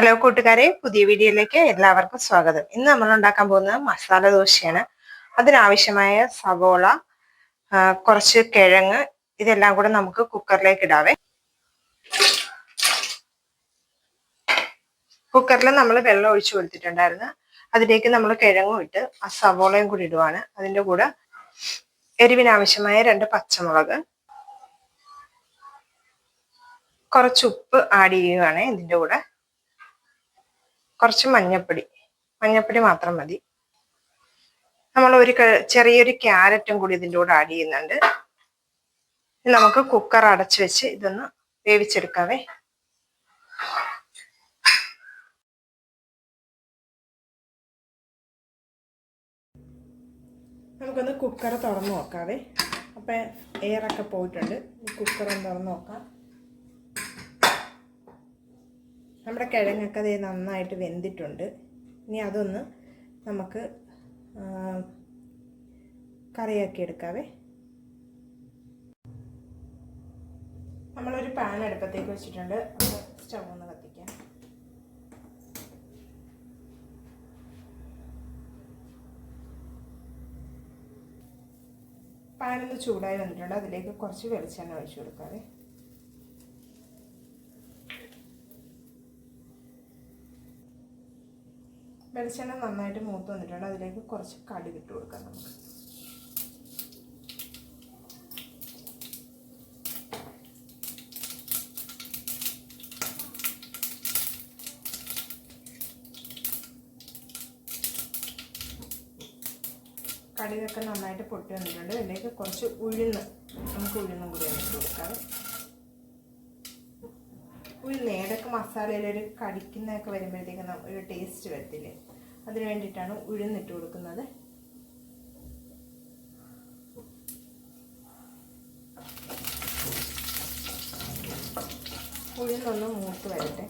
Hello കൂട്ടുകാരെ, പുതിയ വീഡിയോയിലേക്ക് എല്ലാവർക്കും സ്വാഗതം. ഇന്ന് നമ്മൾ ഉണ്ടാക്കാൻ പോകുന്നത് മസാല ദോശയാണ്. അതിനാവശ്യമായ സവോള, കുറച്ച് കിഴങ്ങ്, ഇതെല്ലാം കൂടെ നമുക്ക് കുക്കറിലേക്ക് ഇടാവേ. കുക്കറിൽ നമ്മൾ വെള്ളം ഒഴിച്ചു കൊടുത്തിട്ടുണ്ടായിരുന്നു. അതിലേക്ക് നമ്മൾ കിഴങ്ങും ഇട്ട് ആ സവോളയും കൂടി ഇടുവാണ്. അതിൻ്റെ കൂടെ എരിവിനാവശ്യമായ 2 പച്ചമുളക്, കുറച്ച് ഉപ്പ് ആഡ് ചെയ്യുകയാണ്. ഇതിൻ്റെ കൂടെ കുറച്ച് മഞ്ഞപ്പൊടി മാത്രം മതി. നമ്മൾ ചെറിയൊരു ക്യാരറ്റും കൂടി ഇതിൻ്റെ കൂടെ ആഡ് ചെയ്യുന്നുണ്ട്. നമുക്ക് കുക്കർ അടച്ചു വെച്ച് ഇതൊന്ന് വേവിച്ചെടുക്കാവേ. നമുക്കൊന്ന് കുക്കർ തുറന്ന് നോക്കാവേ. അപ്പം എയറൊക്കെ പോയിട്ടുണ്ട്. കുക്കർ ഒന്ന് തുറന്ന് നോക്കാം. നമ്മുടെ കിഴങ്ങൊക്കെ അത് നന്നായിട്ട് വെന്തിട്ടുണ്ട്. ഇനി അതൊന്ന് നമുക്ക് കറിയാക്കി എടുക്കാവേ. നമ്മളൊരു പാൻ അടുപ്പത്തേക്ക് വെച്ചിട്ടുണ്ട്. സ്റ്റവ് ഒന്ന് കത്തിക്കാം. പാനൊന്ന് ചൂടായി വന്നിട്ടുണ്ട്. അതിലേക്ക് കുറച്ച് വെളിച്ചെണ്ണ ഒഴിച്ചു കൊടുക്കാവേ. വെളിച്ചെണ്ണ നന്നായിട്ട് മൂത്ത് വന്നിട്ടുണ്ട്. അതിലേക്ക് കുറച്ച് കടുക് ഇട്ട് കൊടുക്കാം. നമുക്ക് കടുകൊക്കെ നന്നായിട്ട് പൊട്ടി വന്നിട്ടുണ്ട്. ഇതിലേക്ക് കുറച്ച് നമുക്ക് ഉഴുന്നും കൂടി ഇട്ട് കൊടുക്കാം. ഉഴുന്ന് ഏതൊക്കെ മസാലയിലൊരു കടിക്കുന്നതൊക്കെ വരുമ്പോഴത്തേക്കും ഒരു ടേസ്റ്റ് വരത്തില്ലേ, അതിന് വേണ്ടിയിട്ടാണ് ഉഴുന്നിട്ട് കൊടുക്കുന്നത്. ഉഴുന്നൊന്ന് മൂത്ത് വരട്ടെ.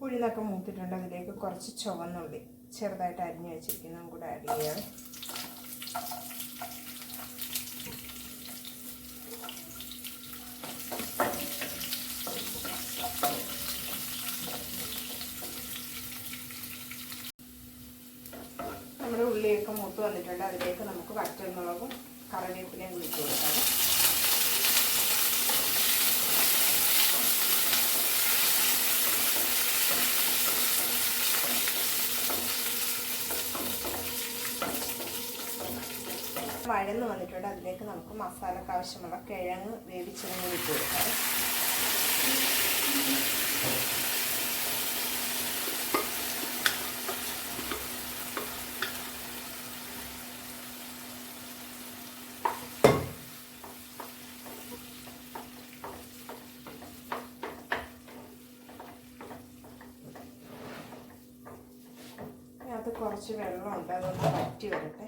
ഉഴുന്നൊക്കെ മൂത്തിട്ടുണ്ട്. അതിലേക്ക് കുറച്ച് ചുവന്നുള്ളി ചെറുതായിട്ട് അരിഞ്ഞു വെച്ചിരിക്കുന്നതും കൂടെ ആഡ് ചെയ്യാം. നമ്മുടെ ഉള്ളിയൊക്കെ മൂത്ത് വന്നിട്ടുണ്ട്. അതിലേക്ക് നമുക്ക് വറ്റൽമുളകും കറിവേപ്പിലയും കൂടി ഇട്ട് കൊടുക്കാം. വഴന്ന് വന്നിട്ടുണ്ട്. അതിലേക്ക് നമുക്ക് മസാലക്ക് ആവശ്യമുള്ള കിഴങ്ങ് വേവിച്ചതും കൂടി ഇട്ട് കൊടുക്കാം. അത് കുറച്ച് വെള്ളമുണ്ട്, അതൊന്ന് വറ്റി വരട്ടെ.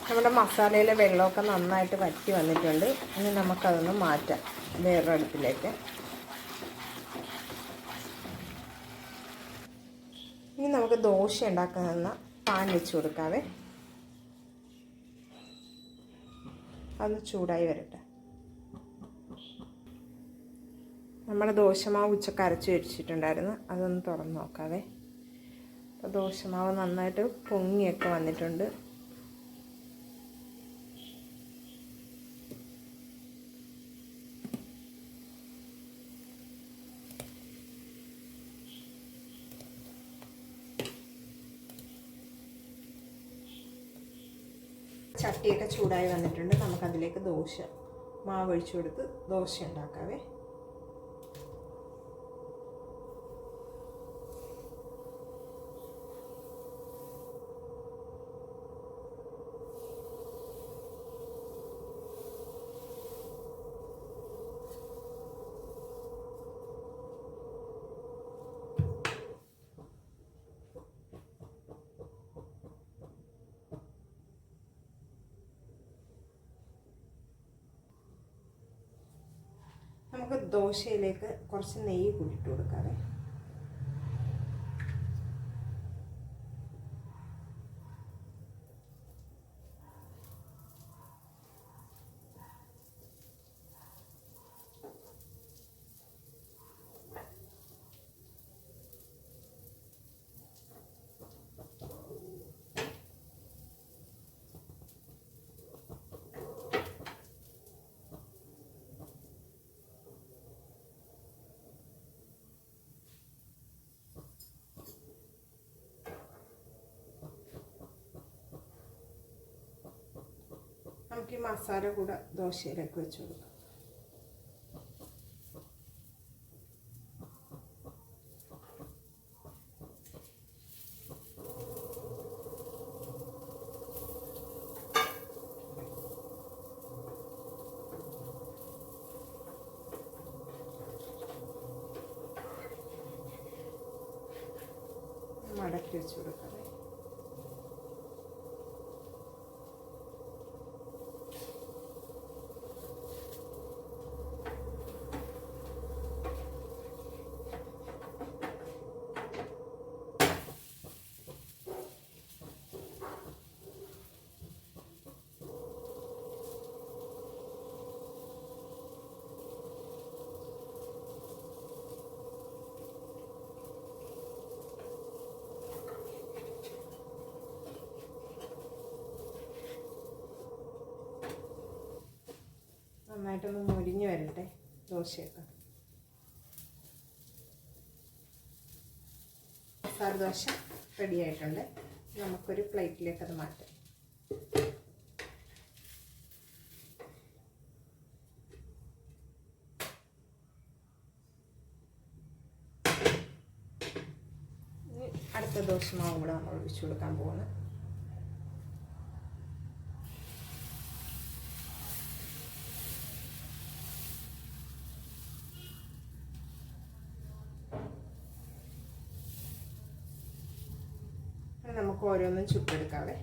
നമ്മുടെ മസാലയിലെ വെള്ളമൊക്കെ നന്നായിട്ട് വറ്റി വന്നിട്ടുണ്ട്. ഇനി നമുക്കതൊന്ന് മാറ്റാം വേറൊരു അടുപ്പിലേക്ക്. ഇനി നമുക്ക് ദോശ ഉണ്ടാക്കുന്ന പാൻ വെച്ച് കൊടുക്കാവേ. അത് ചൂടായി വരട്ടെ. നമ്മുടെ ദോശമാവ് ഉച്ചക്ക് അരച്ച് വെച്ചിട്ടുണ്ടായിരുന്നു. അതൊന്ന് തുറന്ന് നോക്കാവേ. അപ്പോൾ ദോശമാവ് നന്നായിട്ട് പൊങ്ങിയൊക്കെ വന്നിട്ടുണ്ട്. ചട്ടിയൊക്കെ ചൂടായി വന്നിട്ടുണ്ട്. നമുക്കതിലേക്ക് മാവ് ഒഴിച്ചു കൊടുത്ത് ദോശ ഉണ്ടാക്കാവേ. നമുക്ക് ദോശയിലേക്ക് കുറച്ച് നെയ്യ് കൂട്ടിയിട്ട് കൊടുക്കാവേ. നമുക്ക് ഈ മസാല കൂടെ ദോശയിലേക്ക് വെച്ച് കൊടുക്കാം. മടക്കി വെച്ച് കൊടുക്കാം. നന്നായിട്ടൊന്ന് മുരിഞ്ഞ് വരട്ടെ ദോശയൊക്കെ. മസാല ദോശ റെഡി ആയിട്ടുണ്ട്. നമുക്കൊരു പ്ലേറ്റിലേക്ക് അത് മാറ്റാം. അടുത്ത ദോശമാവും കൂടെ നമ്മൾ ഒഴിച്ചു കൊടുക്കാൻ പോകുന്നത്. നമുക്ക് ഓരോന്നും ചുട്ടെടുക്കാവേ.